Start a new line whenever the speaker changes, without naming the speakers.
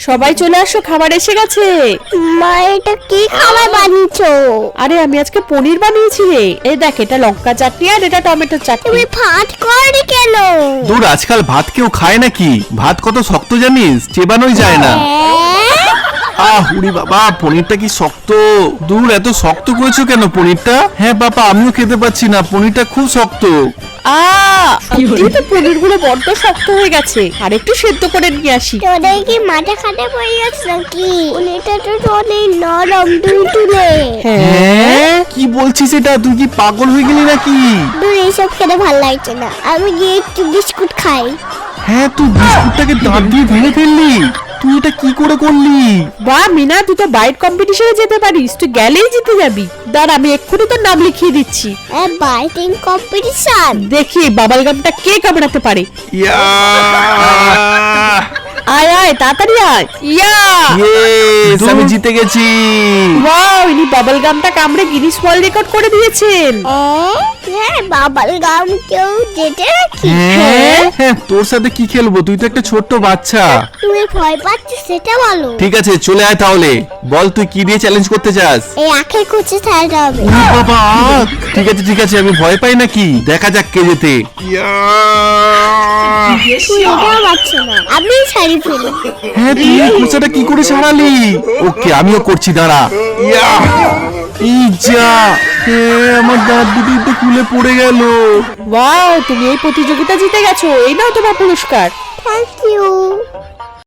সবাই চলে আসো, খাবার এসে গেছে।
মা এটা কি খাবার বানিয়েছো?
আরে আমি আজকে পনির বানিয়েছি রে। এই দেখ, এটা লঙ্কা চাটনি আর এটা টমেটো চাটনি।
তুমি ভাত করনি কেন?
দূর, আজকাল ভাত কেউ খায় নাকি? ভাত কত শক্ত জানিস, চেবানোই যায় না। উড়ি বাবা, পনিরটা কি শক্ত! দূর, এত শক্ত করেছো কেন পনিরটা? হ্যাঁ বাবা, আমিও খেতে পাচ্ছি না, পনিরটা খুব শক্ত।
সত্যি তো পনির গুলো বড্ড শক্ত হয়ে গেছে, আর একটু সেদ্ধ করে নিয়ে আসি।
তোদের কি মাথা খাটে পড়ে গেছে নাকি? পনিরটা তো অনেক নরম তুলে।
হ্যাঁ, কি বলছিস এটা? তুই কি পাগল হয়ে গেলি নাকি?
তুই এইসব খেতে ভালো লাগছে না, আমি গিয়ে একটু বিস্কুট খাই।
হ্যাঁ, তুই বিস্কুটটাকে দাঁত দিয়ে ভেঙে ফেললি? তুই এটা কি করে করলি?
বাহ মিনা, তুই তো বাইট কম্পিটিশনে যেতে পারিস, তুই গেলেই জিতে যাবি। দাঁড়া, আমি এক্ষুনি তোর নাম লিখিয়ে দিচ্ছি।
Biting competition.
দেখি বাবাল গামটা কে কামড়াতে পারে।
ইয়া!
আয় আয়, তাড়াতাড়ি আয়।
ইয়েস, আমি জিতে গেছি।
ওয়াও, ইনি বাবল গামটা কামড়ে গিনিস ওয়ার্ল্ড রেকর্ড করে দিয়েছেন।
হ্যাঁ, বাবাল গাম কেউ যেতে নাকি?
হ্যাঁ হ্যাঁ, তোর সাথে কি খেলবো? তুই তো একটা ছোট্ট বাচ্চা।
তুমি ভয় পাচ্ছ সেটা বলো।
ঠিক আছে, চলে আয় তাহলে। বল, তুই কি দিয়ে চ্যালেঞ্জ করতে চাস?
এই আখের কুচি ছাড়তে হবে।
ওরে বাবা! ঠিক আছে ঠিক আছে, আমি ভয় পাই নাকি? দেখা যাক কে জেতে।
তুই এটাও পাচ্ছ না, আমি ছাড়ি ফেলি।
হ্যাঁ, তুই কুচাটা কি করে সারালি? ওকে, আমিও করছি, দাঁড়া। এই যা! আমার দাঁত দুটো খুলে পড়ে গেল।
ওয়াও, তুমি এই প্রতিযোগিতা জিতে গেছো, এই নাও তোমার পুরস্কার।
Thank you.